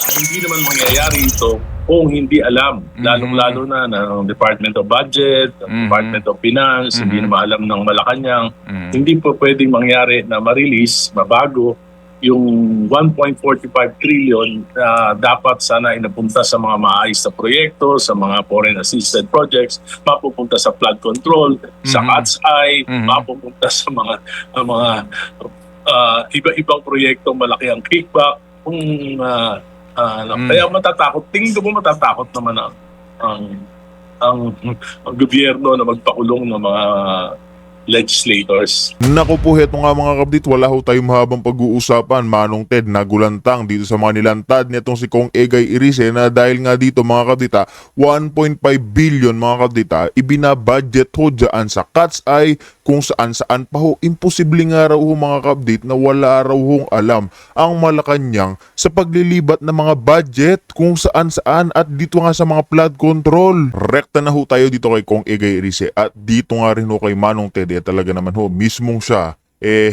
Hindi naman mangyayari ito kung hindi alam, lalong-lalo na ng Department of Budget, ng Department of Finance, hindi naman alam ng Malacanang. Hindi po pwedeng mangyari na ma-release, mabago, yung 1.45 trillion na dapat sana inapunta sa mga maayos na proyekto, sa mga foreign assisted projects, mapupunta sa flood control, sa Cat's Eye, mapupunta sa mga iba-ibang proyekto, malaki ang kickback. Kaya matatakot, tingin ko po matatakot naman ang gobyerno na magpakulong ng mga legislators. Naku po, heto nga mga kabdit, wala ho tayong mahabang pag-uusapan. Manong Ted, nagulantang dito sa mga nilantad nitong si Kong Egay Irise na dahil nga dito mga kabdita, 1.5 billion mga kabdita, ibinabudget ho dyan sa Cat's Eye kung saan pa ho. Imposible nga raw ho mga kabdit na wala raw hong alam ang Malacanang sa paglilibat ng mga budget kung saan at dito nga sa mga flood control. Rekta na ho tayo dito kay Kong Egay Irise at dito nga rin ho kay Manong Ted. Talaga naman ho, mismong siya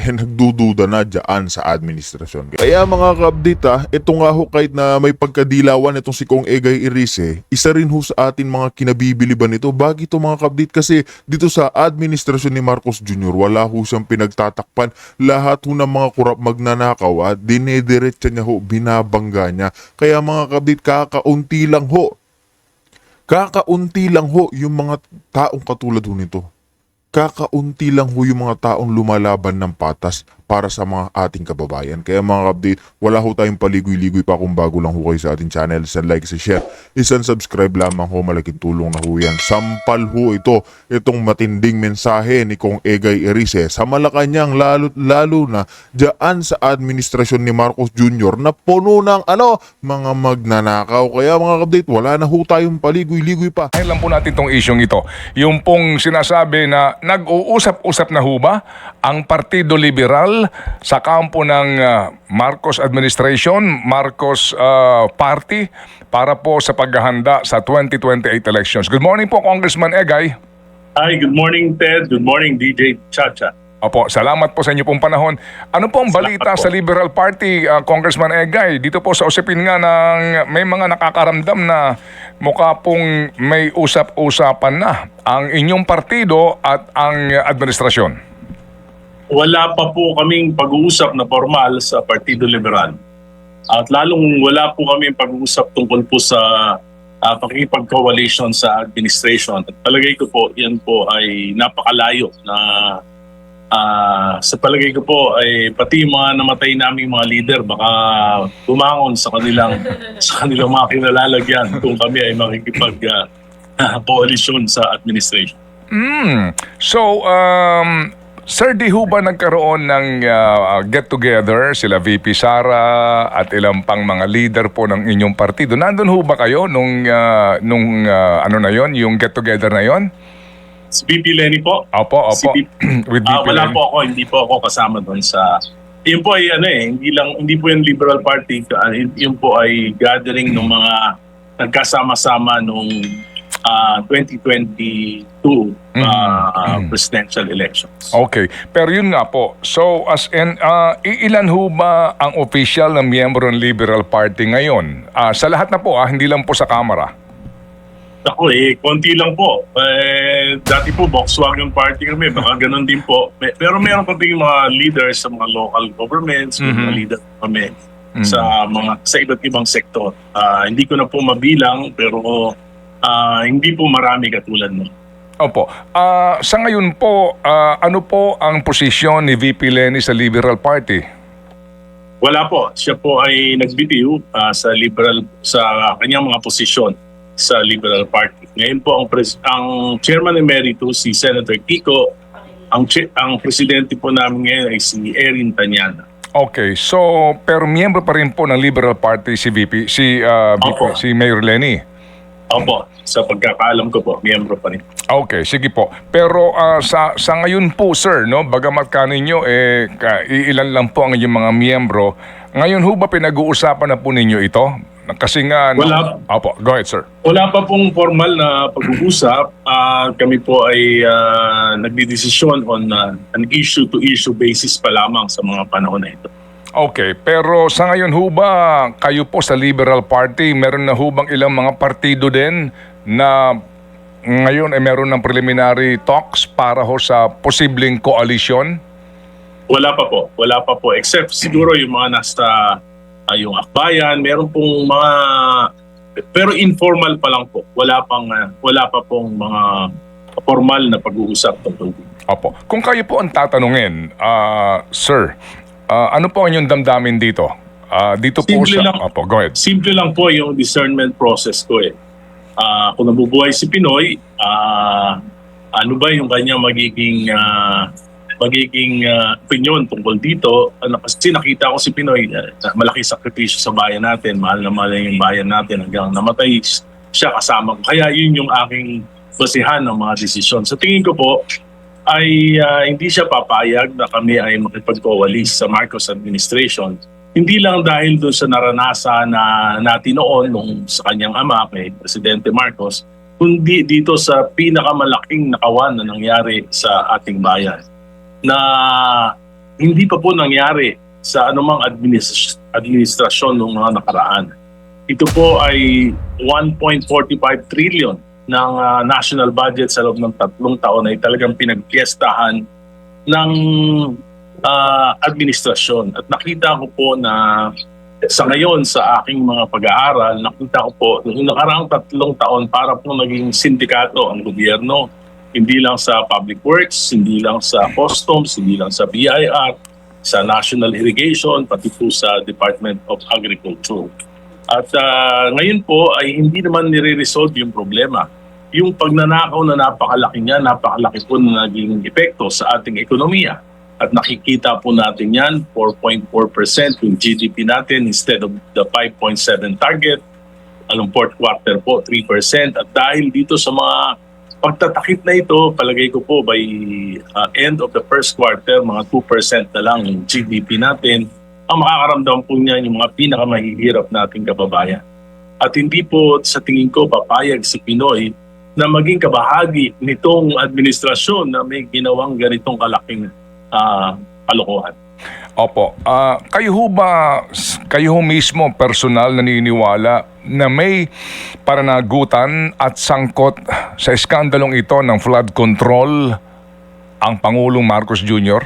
nagdududa na dyan sa administrasyon. Kaya mga ka-update ito nga ho kahit na may pagkadilawan itong si Kong Egay Irise, isa rin ho sa atin mga kinabibiliban nito. Bakit ito mga ka-update? Kasi dito sa administrasyon ni Marcos Jr. wala ho siyang pinagtatakpan. Lahat ho ng mga kurap magnanakaw at dinediretsa niya ho, binabangga niya. Kaya mga ka-update, kakaunti lang ho yung mga taong katulad ho nito. Kakaunti lang ho yung mga taong lumalaban ng patas para sa mga ating kababayan. Kaya mga update, wala ho tayong paligoy-ligoy pa kung bago lang ho kayo sa ating channel. Isang like, isang share, isang subscribe lamang ho, malaking tulong na ho yan. Sampal ho itong matinding mensahe ni Kong Egay Irise sa Malacanang, lalo na dyan sa administrasyon ni Marcos Jr. na puno ng mga magnanakaw. Kaya mga update, wala na ho tayong paligoy-ligoy pa. Ngayon lang po natin itong isyong ito. Yung pong sinasabi na nag-uusap-usap na ho ba ang Partido Liberal sa kampo ng Marcos Administration, Marcos Party para po sa paghahanda sa 2028 elections. Good morning po, Congressman Egay. Hi, good morning Ted. Good morning DJ Chacha. Opo, salamat po sa inyo pong panahon. Ano po ang balita sa Liberal Party, Congressman Egay? Dito po sa usapin nga ng may mga nakakaramdam na mukha pong may usap-usapan na ang inyong partido at ang administrasyon. Wala pa po kaming pag-uusap na formal sa Partido Liberal. At lalong wala po kaming pag-uusap tungkol po sa pakikipag-coalition sa administration. At palagay ko po, yan po ay napakalayo na sa palagay ko po ay pati yung mga namatay naming mga leader baka bumangon sa kanilang mga kinalalagyan kung kami ay makikipag-coalition sa administration. So, Sir, di ho ba nagkaroon ng get-together sila VP Sara at ilang pang mga leader po ng inyong partido? Nandun ho ba kayo nung ano na yon, yung get-together na yon? Si VP Lenny po? Opo. With VP Wala Lenny. po ako, hindi po ako kasama doon sa... Yun po ay hindi po yung Liberal Party, yun po ay gathering ng mga nagkasama-sama nung 2022 presidential elections. Okay. Pero yun nga po. So, ilan ho ba ang official na miyembro ng Liberal Party ngayon? Sa lahat na po, hindi lang po sa Kamara. Ako konti lang po. Dati po, Volkswagen Party kami, baka ganun din po. Pero meron pa din mga leaders sa mga local governments, mga leaders kami sa iba't ibang sektor. Hindi ko na po mabilang, pero hindi po marami katulad mo. Opo. Sa ngayon po, ano po ang posisyon ni VP Lenny sa Liberal Party? Wala po. Siya po ay nagbitiw sa kanyang mga posisyon sa Liberal Party. Ngayon po ang chairman emeritus si Senator Kiko, ang presidente po namin ngayon ay si Erin Tanyana. Okay. So, pero miyembro pa rin po ng Liberal Party si Mayor Lenny. Opo, sa pagkakaalam ko po, miyembro pa rin. Okay, sige po. Pero sa ngayon po, sir, no, bagamat kaninyo ilan lang po ang inyong mga miyembro, ngayon ho ba pinag-uusapan na po ninyo ito? Kasi nga... Wala. Opo, go ahead, sir. Wala pa pong formal na pag-uusap. Kami po ay nagdidesisyon on an issue-to-issue basis pa lamang sa mga panahon na ito. Okay, pero sa ngayon ho ba, kayo po sa Liberal Party, meron na ho bang ilang mga partido din na ngayon ay meron ng preliminary talks para ho sa posibleng koalisyon? Wala pa po. Except siguro yung mga nasa yung akbayan, meron pong mga, pero informal pa lang po. Wala pa pong mga formal na pag-uusap tungkol dito. Opo. Kung kayo po ang tatanungin, sir, ano po ang inyong damdamin dito? Dito po Simple sa... lang. Opo, go ahead. Simple lang po yung discernment process ko eh. Kung nabubuhay si Pinoy, ano ba yung kanyang magiging opinion tungkol dito? Kasi nakita ko si Pinoy, malaki sakripisyo sa bayan natin, mahal na mahal yung bayan natin hanggang namatay siya kasama ko. Kaya yun yung aking basihan ng mga desisyon. Sa tingin ko po, ay hindi siya papayag na kami ay makipag-coalesce sa Marcos administration. Hindi lang dahil doon sa naranasan na natin noon nung sa kanyang ama, kay Presidente Marcos, kundi dito sa pinakamalaking nakawan na nangyari sa ating bayan na hindi pa po nangyari sa anumang administrasyon ng mga nakaraan. Ito po ay 1.45 trillion ng national budget sa loob ng 3 taon ay talagang pinagpiestahan ng administrasyon. At nakita ko po na sa ngayon sa aking mga pag-aaral, nakita ko po noong nakaraang 3 taon para po naging sindikato ang gobyerno. Hindi lang sa public works, hindi lang sa customs, hindi lang sa BIR, sa national irrigation, pati po sa Department of Agriculture. At ngayon po ay hindi naman nire-resolve yung problema. Yung pagnanakaw na napakalaki niya, napakalaki po na naging epekto sa ating ekonomiya. At nakikita po natin yan, 4.4% yung GDP natin instead of the 5.7 target. Anong fourth quarter po, 3%. At dahil dito sa mga pagtatakip na ito, palagay ko po by end of the first quarter, mga 2% na lang yung GDP natin. Ang makakaramdam po niya yung mga pinakamahihirap nating kababayan. At hindi po sa tingin ko papayag si Pinoy na maging kabahagi nitong administrasyon na may ginawang ganitong kalaking kalokohan. Opo. Kayo ho mismo personal naniniwala na may pananagutan at sangkot sa iskandalong ito ng flood control ang Pangulong Marcos Jr.?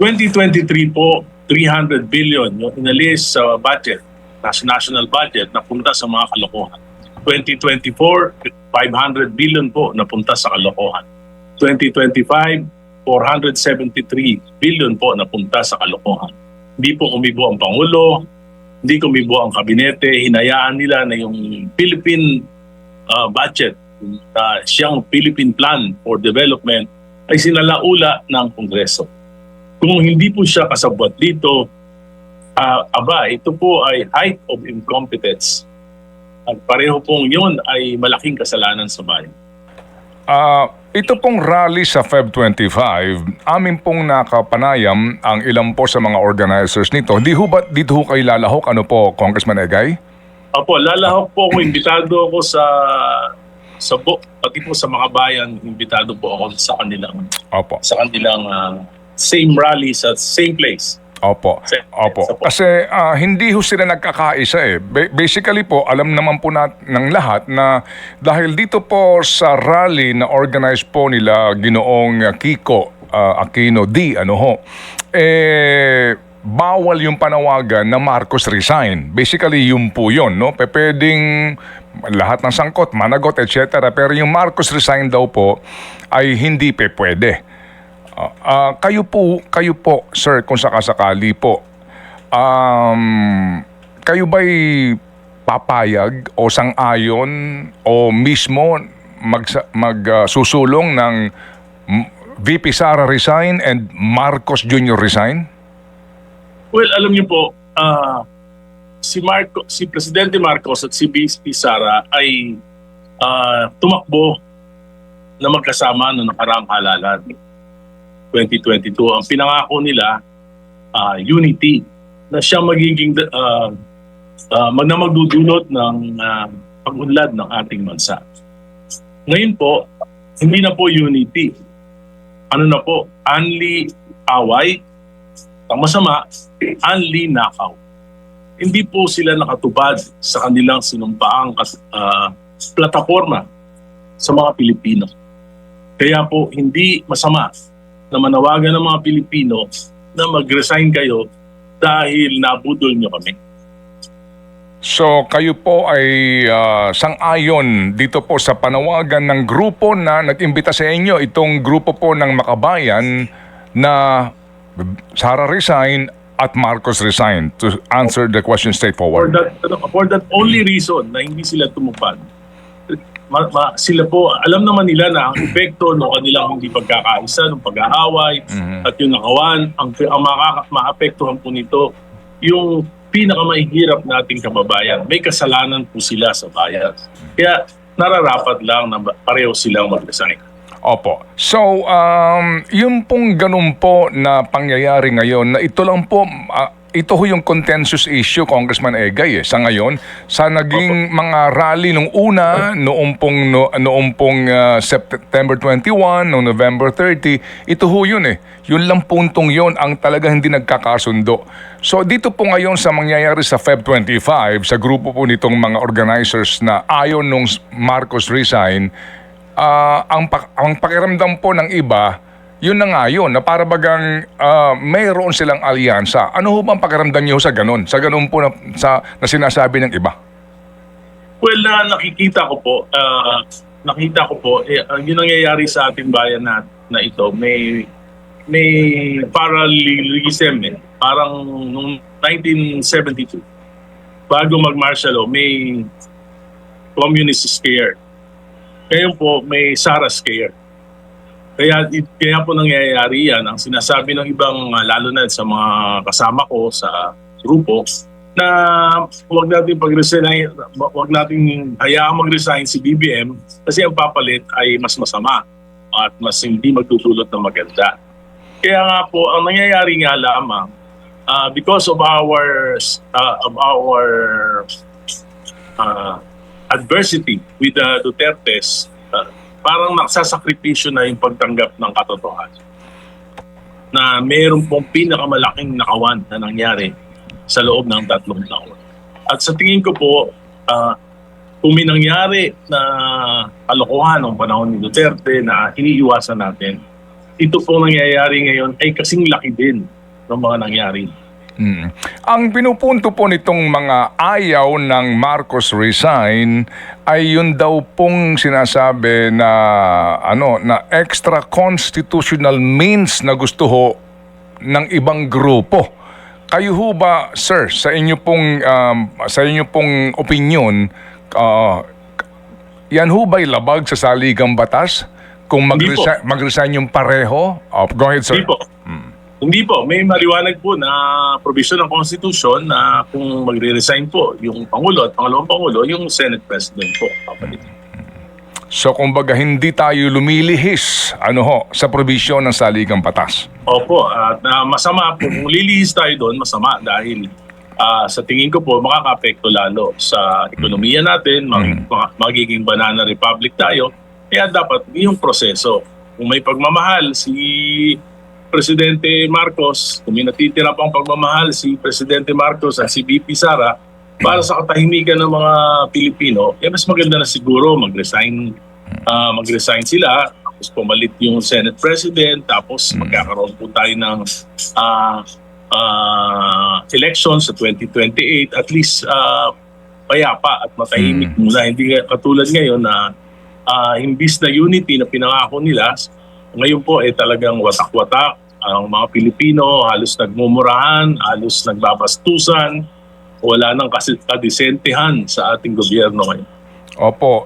2023 po, 300 billion yung inalis sa budget, national budget, na punta sa mga kalokohan. 2024, 500 billion po napunta sa kalokohan. 2025, 473 billion po napunta sa kalokohan. Hindi po kumibo ang Pangulo, hindi kumibo ang kabinete, hinayaan nila na yung Philippine budget, siyang Philippine Plan for Development ay sinalaula ng Kongreso. Kung hindi po siya kasabwat dito, ito po ay height of incompetence. At pareho pong yun ay malaking kasalanan sa bayan. Ito pong rally sa Feb 25, amin pong nakapanayam ang ilan po sa mga organizers nito. Dito ho kayo lalahok? Ano po, Congressman Egay? Opo, lalahok po ako. Imbitado ako pati po sa mga bayan, imbitado po ako sa kanilang Opo. Same rally sa same place. Opo. Kasi hindi ho sila nagkakaisa eh. Basically po, alam naman po ng lahat na dahil dito po sa rally na organized po nila Ginoong Kiko Aquino D, bawal yung panawagan na Marcos resign. Basically, yun po yun, no? Pwedeng lahat ng sangkot, managot, etc. Pero yung Marcos resign daw po ay hindi pwede. Kayo po, sir, kung sakasakali po, kayo ba'y papayag o sang-ayon o mismo magsusulong ng VP Sara resign and Marcos Jr. resign? Well, alam niyo po, si Presidente Marcos at si VP Sara ay tumakbo na magkasama noong nakaraang halalan. 2022. Ang pinangako nila, unity, na siya magiging magdudulot ng pag-unlad ng ating bansa. Ngayon po, hindi na po unity. Ano na po? Only away, Ang masama, Anli Nakaw. Hindi po sila nakatubad sa kanilang sinumpaang plataforma sa mga Pilipino. Kaya po hindi masama na manawagan ng mga Pilipino na mag-resign kayo dahil nabudol nyo kami. So kayo po ay sang-ayon dito po sa panawagan ng grupo na nag-imbita sa inyo, itong grupo po ng Makabayan na Sara resign at Marcos resign, to answer the question straightforward. For that only reason na hindi sila tumupad. Sila po, alam naman nila na ang epekto ng kanilang hindi pagkakaisa, ng pag-aaway, at yung nakawan, ang maapektuhan po nito, yung pinakamahihirap nating kababayan. May kasalanan po sila sa bayan. Kaya nararapat lang na pareho silang mag-resign. Opo. So, yung pong ganun po na pangyayari ngayon, na ito lang po, ito ho yung contentious issue, Congressman Egay, sa ngayon, sa naging mga rally nung una, noong pong September 21, noong November 30, ito ho yun eh. Yun lang puntong yun ang talaga hindi nagkakasundo. So, dito po ngayon sa mangyayari sa Feb 25, sa grupo po nitong mga organizers na ayaw nung Marcos resign, ang pakiramdam po ng iba, yun na nga yun, na para bagang mayroon silang alyansa. Ano ho bang pakiramdam niyo sa ganun? Sa ganun po na sinasabi ng iba? Well, nakita ko po, yung nangyayari sa ating bayan na ito, may parallelism parang noong 1972, bago mag-martial law, may communist scare. Ngayon po, may Sara scare. Kaya po nangyayari yan, ang sinasabi ng ibang, lalo na sa mga kasama ko sa grupo, na huwag natin hayaang mag-resign si BBM kasi ang papalit ay mas masama at mas hindi magdudulot ng maganda. Kaya nga po, ang nangyayari nga lamang, because of our adversity with the Dutertes, parang nagsasakripisyo na yung pagtanggap ng katotohanan na mayroon pong pinakamalaking nakawan na nangyari sa loob ng 3 taon. At sa tingin ko po, kung may nangyari na kalokohan ng panahon ni Duterte na iniiwasan natin, ito pong nangyayari ngayon ay kasing laki din ng mga nangyari. Ang pinupunto po nitong mga ayaw ng Marcos resign ay yun daw pong sinasabi na na extra constitutional means na gusto ho ng ibang grupo. Kayo ho ba, sir, sa inyo pong opinion, yan ho ba'y labag sa saligang batas? Kung mag-resign yung pareho? Go ahead, sir. Hindi po. May maliwanag po na provision ng Constitution na kung magre-resign po yung Pangulo at Pangalawang Pangulo, yung Senate President po. So, kumbaga, hindi tayo lumilihis sa provision ng saligang batas. Opo. At masama po. Kung lilihis tayo doon, masama dahil sa tingin ko po, makaka-apekto lalo sa ekonomiya natin, magiging banana republic tayo. Kaya dapat yung proseso. Kung may pagmamahal si Presidente Marcos, kung may natitira pang pagmamahal si Presidente Marcos at si VP Sara para sa katahimikan ng mga Pilipino, mas maganda na siguro mag-resign sila, tapos pumalit yung Senate President, tapos magkakaroon po tayo ng elections sa 2028, at least payapa at matahimik muna. Hindi katulad ngayon na imbis na unity na pinangako nila, ngayon po talagang watak-watak ang mga Pilipino, halos nagmumurahan, halos nagbabastusan, wala nang kadisentehan sa ating gobyerno ngayon. Opo,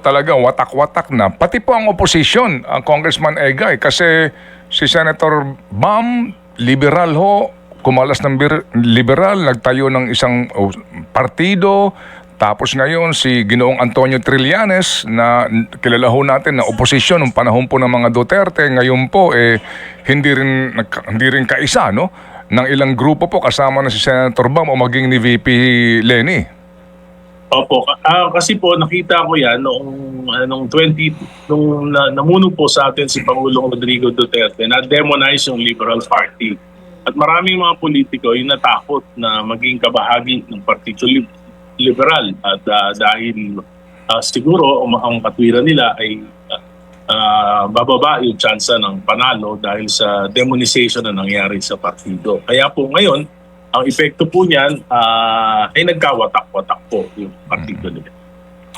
talaga watak-watak na. Pati po ang oposisyon, ang Congressman Egay, kasi si Senator Bam, liberal ho, kumalas ng liberal, nagtayo ng isang partido. Tapos ngayon si Ginoong Antonio Trillanes, na kilala ho natin na oposisyon ng panahon po ng mga Duterte, ngayon po hindi rin kaisa ng ilang grupo po kasama na si Senator Bam o maging ni VP Leni. Opo, kasi po nakita ko yan nung namuno po sa atin si Pangulong Rodrigo Duterte na demonize yung Liberal Party. At maraming mga politiko yung natakot na maging kabahagi ng Partido Liberal at dahil siguro ang katwiran nila ay bababa yung tsansa ng panalo dahil sa demonization na nangyari sa partido. Kaya po ngayon, ang epekto po niyan ay nagkawatak-watak po yung partido nila.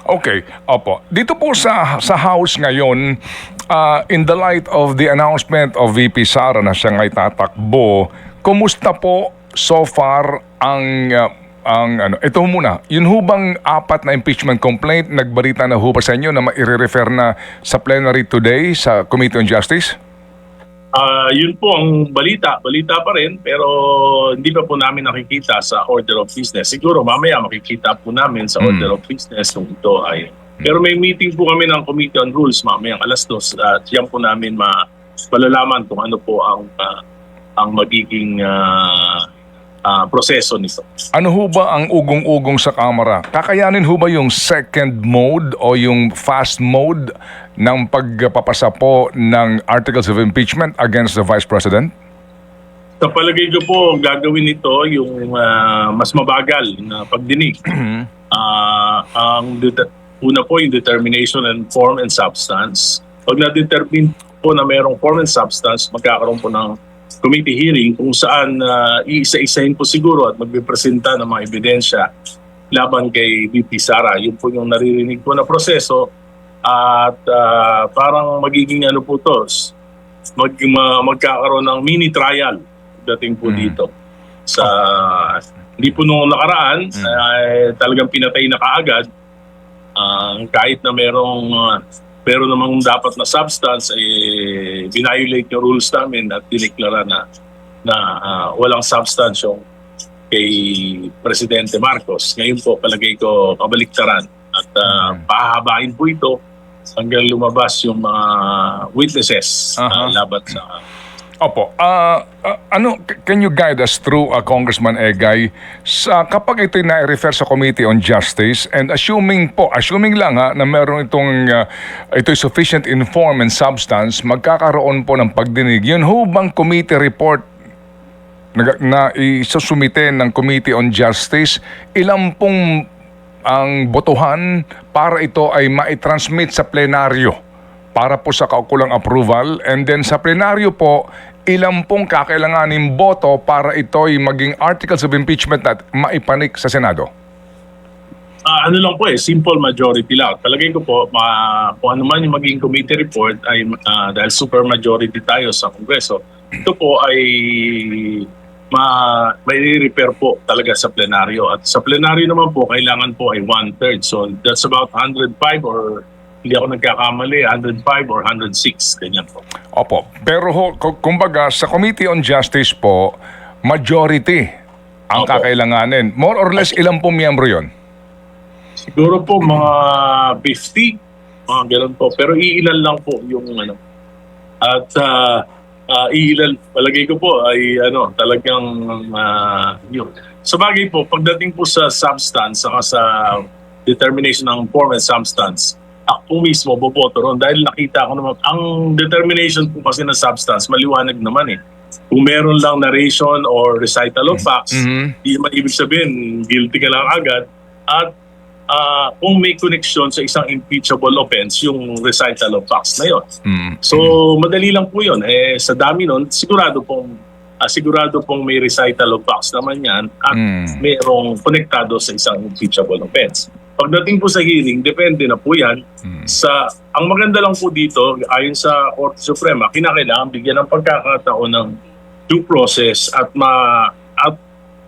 Okay, opo. Dito po sa House ngayon, in the light of the announcement of VP Sara na siya nga'y tatakbo, kumusta po so far ang ito muna, yun hubang 4 na impeachment complaint, nagbalita na ho ba sa inyo na i-refer na sa plenary today sa Committee on Justice? Yun po ang balita pa rin, pero hindi pa po namin nakikita sa order of business. Siguro mamaya makikita po namin sa order of business kung ito ay. Pero may meeting po kami ng Committee on Rules mamaya 2:00 at diyan po namin malalaman kung ano po ang magiging proseso nito. Ano ho ba ang ugong-ugong sa Kamara? Kakayanin ho ba yung second mode o yung fast mode ng pagpapasa po ng articles of impeachment against the Vice President? Sa palagay ko po, gagawin nito yung mas mabagal na pagdinig. Una po yung determination and form and substance. Pag na-determine po na mayroong form and substance, magkakaroon po ng committee hearing kung saan iisa-isahin po siguro at magpipresenta ng mga ebidensya laban kay VP Sara. Yun po yung naririnig po na proseso at parang magiging ano po to, magkakaroon ng mini trial dating po dito. Hindi po nung nakaraan, talagang pinatay na kaagad kahit na pero namang dapat na substance violate yung rules namin at dineklara na walang substance yung kay Presidente Marcos. Ngayon po palagay ko kabaliktaran at pahahabain po ito hanggang lumabas yung mga witnesses laban sa. Opo. Can you guide us through, Congressman Egay, kapag ito'y na-refer sa Committee on Justice and assuming lang na meron ito'y sufficient in form and substance, magkakaroon po ng pagdinig. Yun ho bang committee report na isusumite ng Committee on Justice, ilan pong ang botohan para ito ay ma-transmit sa plenaryo para po sa kaukulang approval, and then sa plenaryo po, ilan pong kakailanganin boto para ito'y maging articles of impeachment at maipanik sa Senado? Ano lang po simple majority lang. Palagay ko po, kung ano man yung maging committee report ay dahil super majority tayo sa Kongreso, ito po ay may repair po talaga sa plenaryo. At sa plenaryo naman po, kailangan po ay 1/3. So that's about 105 or hindi ako nagkakamali, 105 or 106, ganyan po. Opo. Pero kumbaga, sa Committee on Justice po, majority ang kakailanganin. More or less, ilan po miyembro yon? Siguro po mga 50, mga ganun po. Pero iilan lang po yung ano. At iilan, palagay ko po ay talagang yun. Sa bagay po, pagdating po sa substance, saka sa determination ng form and substance, ako mismo boboto ron dahil nakita ko naman ang determination po kasi ng substance maliwanag naman kung meron lang narration or recital of facts, di naman ibig sabihin guilty ka lang agad at kung may connection sa isang impeachable offense yung recital of facts na yun. So madali lang po yun sa dami nun sigurado pong may recital of facts naman yan at mayroong konektado sa isang impeachable offense. Pagdating po sa hearing, depende na po yan ang maganda lang po dito, ayon sa Korte Suprema, kinakailangan bigyan ng pagkakataon ng due process at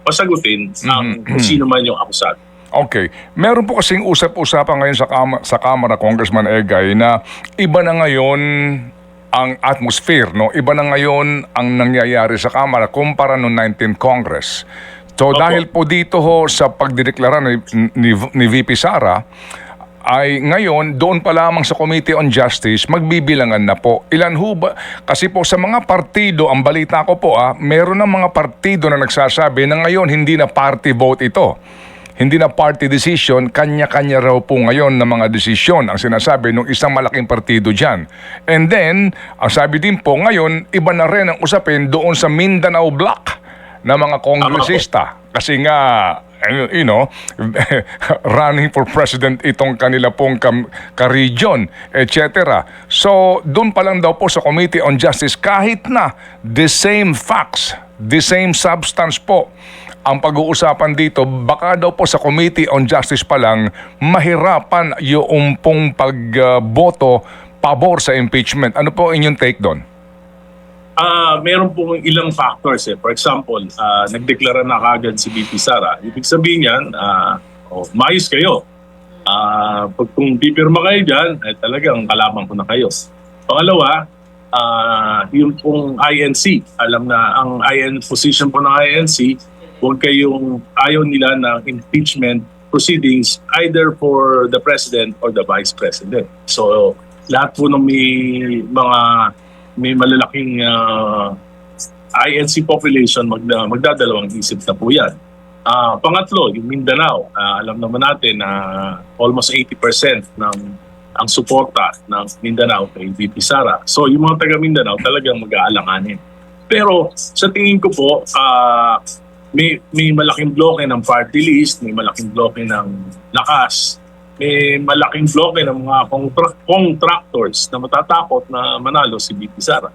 masagutin kung sino man yung akusado. Okay. Meron po kasing usap-usapan ngayon sa Kamara, Congressman Egay, na iba na ngayon ang atmosphere, no? Iba na ngayon ang nangyayari sa Kamara kumpara noong 19th Congress. So dahil po dito sa pagdideklara ni VP Sara, ay ngayon doon pa lamang sa Committee on Justice magbibilangan na po. Ilan ho ba? Kasi po sa mga partido, ang balita ko po meron ng mga partido na nagsasabi na ngayon hindi na party vote ito. hindi na party decision, kanya-kanya raw po ngayon ng mga desisyon ang sinasabi ng isang malaking partido dyan. And then, ang sabi din po ngayon, iba na rin ang usapin doon sa Mindanao Block na mga kongresista. Kasi nga, you know, running for president itong kanila pong ka-region, etc. So, doon pa lang daw po sa Committee on Justice, kahit na the same facts, the same substance po, ang pag-uusapan dito, baka daw po sa Committee on Justice pa lang, mahirapan yung pong pagboto pabor sa impeachment. Ano po inyong take doon? Meron po ilang factors. For example, nagdeklara na kagad si VP Sara. Ibig sabihin yan, maayos kayo. Kung pipirma kayo dyan, talagang kalaban ko na kayo. Pangalawa, yung pong INC. Alam na, ang position po ng INC, huwag kayong ayaw nila ng impeachment proceedings either for the President or the Vice President. So, lahat po ng may malalaking INC population, magdadalawang isip na po yan. Pangatlo, yung Mindanao. Alam naman natin na almost 80% ng ang suporta ng Mindanao kay VP Sara. So, yung mga taga Mindanao talagang mag-aalanganin. Pero sa tingin ko po, may malaking bloke ng party list, may malaking bloke ng lakas, may malaking bloke ng mga contractors na matatakot na manalo si VP Sara.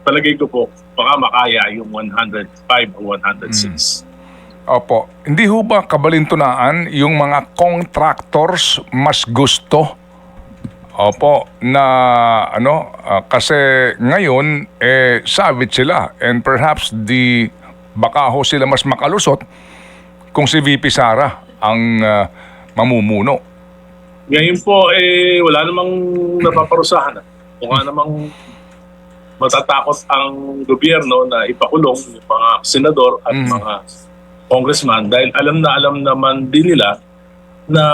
Palagay ko po, baka makaya yung 105 o 106. Opo. Hindi ho ba kabalintunaan yung mga contractors mas gusto? Opo, na kasi ngayon savage sila, and perhaps baka ho sila mas makalusot kung si VP Sara ang mamumuno. Ngayon po, wala namang napaparusahan. Kung namang matatakot ang gobyerno na ipakulong yung mga senador at mga congressman dahil alam naman din nila na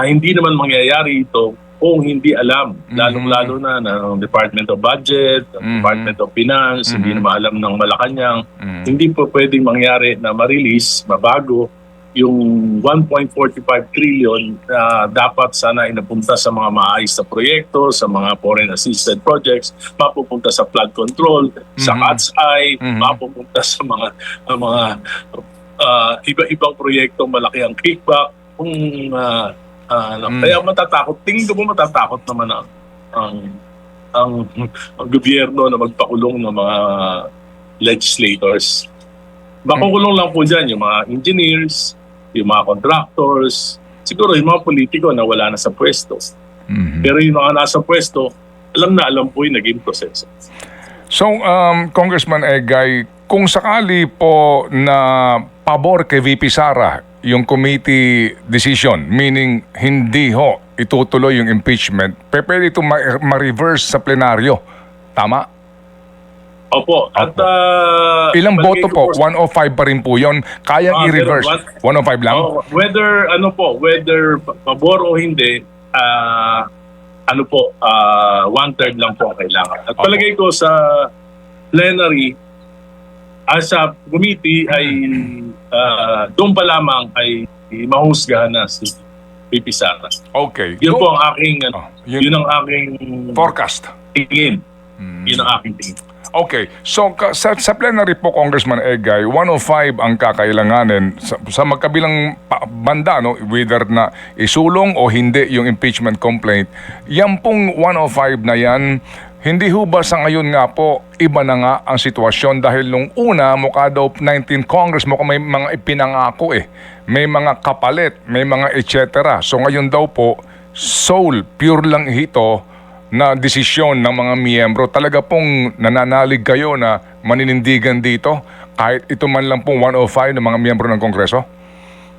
hindi naman mangyayari ito kung hindi alam. Lalong-lalo na ng Department of Budget, ng Department of Finance, hindi naman alam ng Malacanang. Hindi po pwedeng mangyari na ma-release, mabago, yung 1.45 trillion na dapat sana inapunta sa mga maayos na proyekto, sa mga foreign assisted projects, mapupunta sa flood control, sa Cat's Eye, mapupunta sa mga iba-ibang proyekto, malaki ang kickback. Kaya matatakot, tingin ko po matatakot naman ang gobyerno na magpakulong ng mga legislators. Makukulong lang po dyan yung mga engineers, yung mga contractors, siguro yung mga politiko na wala na sa pwesto. Pero yung mga nasa pwesto, alam po yung naging proseso. So, Congressman Egay, kung sakali po na pabor kay VP Sara yung committee decision, meaning hindi ho itutuloy yung impeachment, pwede ito ma-reverse sa plenaryo. Tama? Opo. At ilang boto po? 105 pa rin po yun. Kayang i-reverse? 105 lang? Whether pabor o hindi, one-third lang po ang kailangan. At palagay ko sa plenary, sa committee ay doon pa lamang ay mahusgahan na si VP Sara. Okay. Yun po ang aking yun ang aking forecast. Tingin. Yun ang aking tingin. Okay. So sa plenary po, Congressman Egay, 105 ang kakailanganin sa magkabilang banda, whether na isulong o hindi yung impeachment complaint. Yan pong 105 na yan, hindi ho ba sa ngayon nga po, iba na nga ang sitwasyon dahil nung una, mukha daw 19 Congress, mukha may mga ipinangako may mga kapalit, may mga etc. So ngayon daw po, pure lang ito na desisyon ng mga miyembro. Talaga pong nananalig kayo na maninindigan dito kahit ito man lang pong 105 ng mga miyembro ng Kongreso?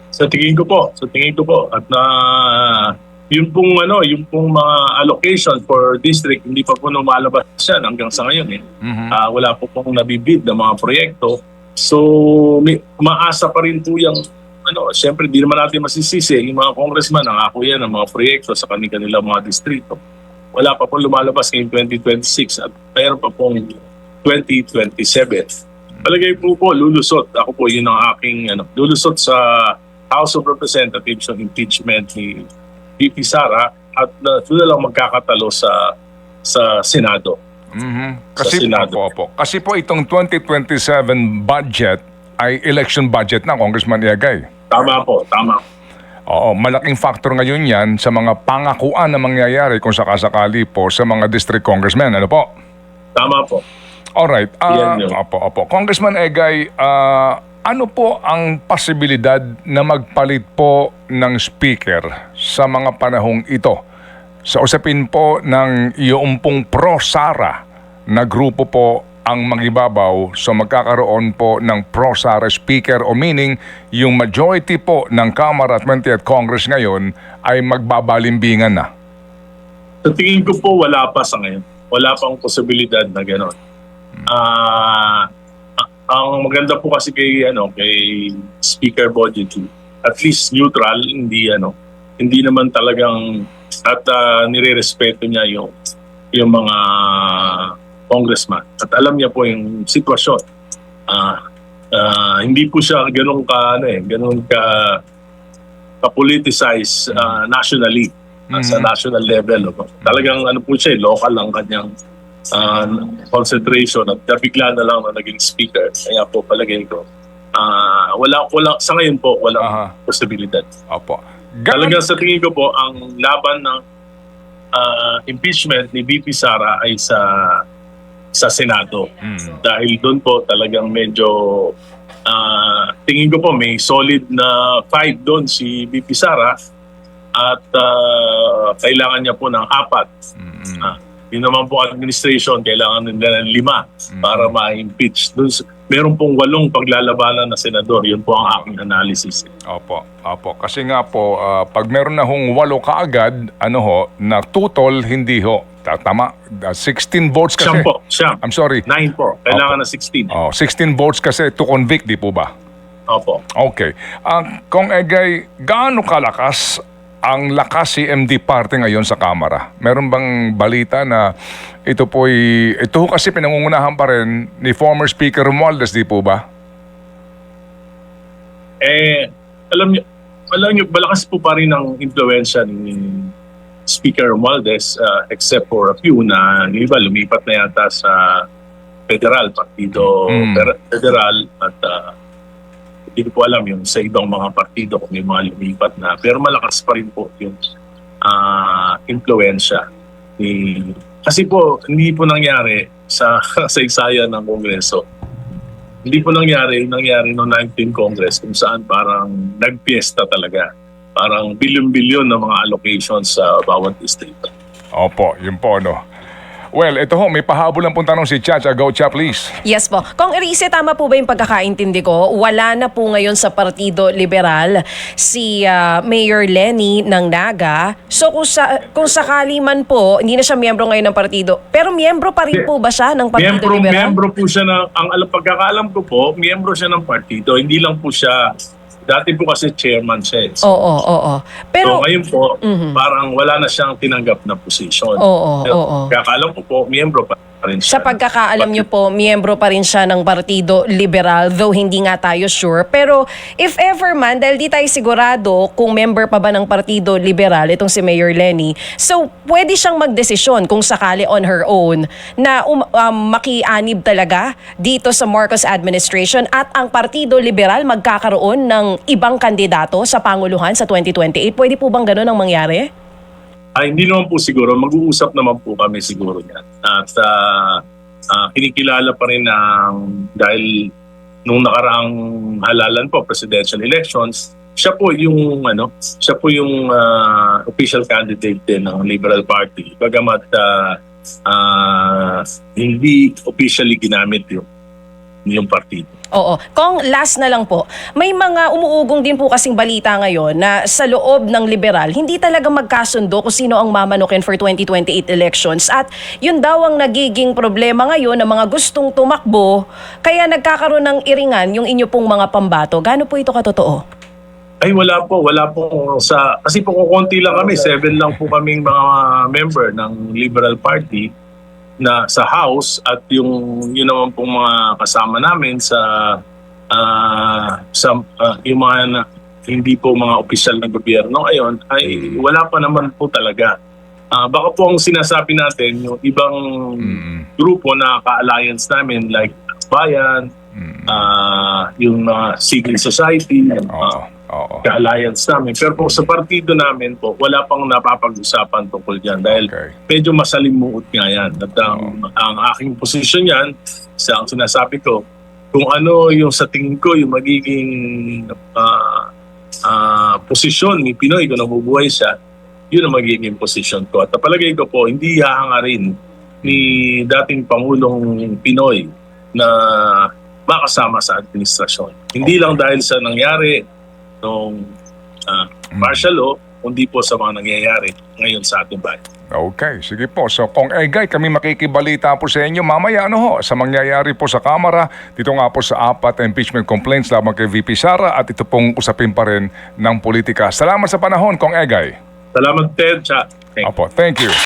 Sa tingin ko po. At yung pong mga allocation for district, hindi pa po lumalabas yan hanggang sa ngayon. Wala po pong nabibid na mga proyekto. So, umaasa pa rin po yung siyempre di naman natin masisisi. Yung mga congressman, nangako yan ng mga proyekto sa kanila mga distrito. Wala pa pong lumalabas ngayong 2026 at mayroon pa pong 2027. Palagay po lulusot. Ako po, yun ang aking lulusot sa House of Representatives yung impeachment ni VP Sara at doon na lang magkakatalo sa Senado. Kasi, Senado. opo. Kasi po itong 2027 budget ay election budget na, Congressman Egay. Tama po, tama. Oo, malaking factor ngayon yan sa mga pangakuan na mangyayari kung sakasakali po sa mga district congressmen. Ano po? Tama po. Alright. Yan yun. Opo. Congressman Egay, ano po ang posibilidad na magpalit po ng speaker sa mga panahong ito? Sa usapin po ng iyong pong pro-Sara na grupo po ang magibabaw, so magkakaroon po ng pro-Sara speaker o meaning yung majority po ng Kamara at 20th Congress ngayon ay magbabalimbingan na. Sa tingin ko po, wala pa sa ngayon. Wala pang posibilidad na gano'n. Ang maganda po kasi kay Speaker Bojitu, at least neutral, hindi naman talagang at nire-respeto niya yung mga congressman. At alam niya po yung sitwasyon. Hindi po siya ganun ka-politicize nationally sa national level. Talagang po siya, local lang kanyang concentration at bigla na lang na naging speaker. Kaya po palagay ko, wala sa ngayon po, walang posibilidad. Opo. Talagang sa tingin ko po, ang laban ng impeachment ni VP Sara ay sa Senado. Dahil doon po talagang medyo tingin ko po may solid na fight doon si VP Sara at kailangan niya po ng 4. Yun naman po administration, kailangan nila ng 5 para ma-impeach. Meron pong 8 paglalabanan na senador. Yun po ang aking analysis. Opo. Kasi nga po, pag meron na hong 8 kaagad, na tutol, hindi ho. Tama, 16 votes kasi. Siyam. I'm sorry. 9 po. Kailangan na 16. 16 votes kasi to convict, di po ba? Opo. Okay. Kung Egay, gaano kalakas ang lakas CMD party ngayon sa Kamara? Meron bang balita na ito kasi pinangungunahan pa rin ni former Speaker Romualdez, di po ba? Alam niyo, malakas po pa rin ang impluwensya ni Speaker Romualdez except for a few na iba lumipat na yata sa partido federal at hindi ko po alam yung sa ibang mga partido kung may mga lumipat na, pero malakas pa rin po yung impluwensya kasi po hindi po nangyari sa kasaysayan ng Kongreso. Hindi po nangyari noong 19 Congress kung saan parang nagpiesta talaga. Parang bilyon-bilyon na mga allocations sa bawat distrito. Opo, yun po Well, ito may pahabol lang pong tanong si Chacha. Go, Cha, please. Yes po. Kung Erice, tama po ba yung pagkakaintindi ko? Wala na po ngayon sa Partido Liberal si Mayor Lenny ng Naga. So kung sakali man po, hindi na siya miyembro ngayon ng partido, pero miyembro pa rin po ba siya ng Partido Liberal? Miyembro po siya pagkakaalam ko po, miyembro siya ng partido. Hindi lang po siya, dati po kasi chairman siya. Oo. Pero so ngayon po, parang wala na siyang tinanggap na position. Oo. Pagkakaalam ko po, miyembro pa rin siya. sa pagkakaalam nyo po, miyembro pa rin siya ng Partido Liberal, though hindi nga tayo sure. Pero if ever man, dahil di tayo sigurado kung member pa ba ng Partido Liberal, itong si Mayor Lenny, so pwede siyang magdesisyon kung sakali on her own na makianib talaga dito sa Marcos administration at ang Partido Liberal magkakaroon ng ibang kandidato sa Panguluhan sa 2028. Pwede po bang ganun ang mangyari? Hindi naman po siguro. Mag-uusap naman po kami siguro yan. At kinikilala pa rin dahil nung nakaraang halalan po, presidential elections, siya po yung official candidate din ng Liberal Party. Bagamat hindi officially ginamit yung partido. Oo. Kung last na lang po, may mga umuugong din po kasing balita ngayon na sa loob ng liberal, hindi talaga magkasundo kung sino ang mamanukin for 2028 elections. At yun daw ang nagiging problema ngayon ng mga gustong tumakbo, kaya nagkakaroon ng iringan yung inyo pong mga pambato. Gaano po ito katotoo? Ay wala po kasi po kukunti lang kami, 7 lang po kaming mga member ng Liberal Party na sa House at yung naman pong mga kasama namin sa yung mga hindi po mga opisyal ng gobyerno ngayon, ay wala pa naman po talaga. Baka po ang sinasabi natin, yung ibang grupo na ka-alliance namin like Bayan, yung civil society, Oo. ka-alliance namin. Pero po sa partido namin po, wala pang napapag-usapan tungkol dyan dahil Okay. medyo masalimuot nga yan. At ang aking posisyon yan, sa ang sinasabi ko, kung ano yung sa tingin ko yung magiging posisyon ni Pinoy kung nabubuhay siya, yun ang magiging posisyon ko. At palagay ko po, hindi hahangarin ni dating Pangulong Pinoy na makasama sa administrasyon. Hindi lang dahil sa nangyari nung martial law, kundi po sa mga nangyayari ngayon sa ating bayan. Okay, sige po. So, Kong Egay, kami makikibalita po sa inyo mamaya sa mangyayari po sa Kamara, dito nga po sa 4 impeachment complaints laban kay VP Sara at ito pong usapin pa rin ng politika. Salamat sa panahon, Kong Egay. Salamat, Ted. Thank you. Opo, thank you.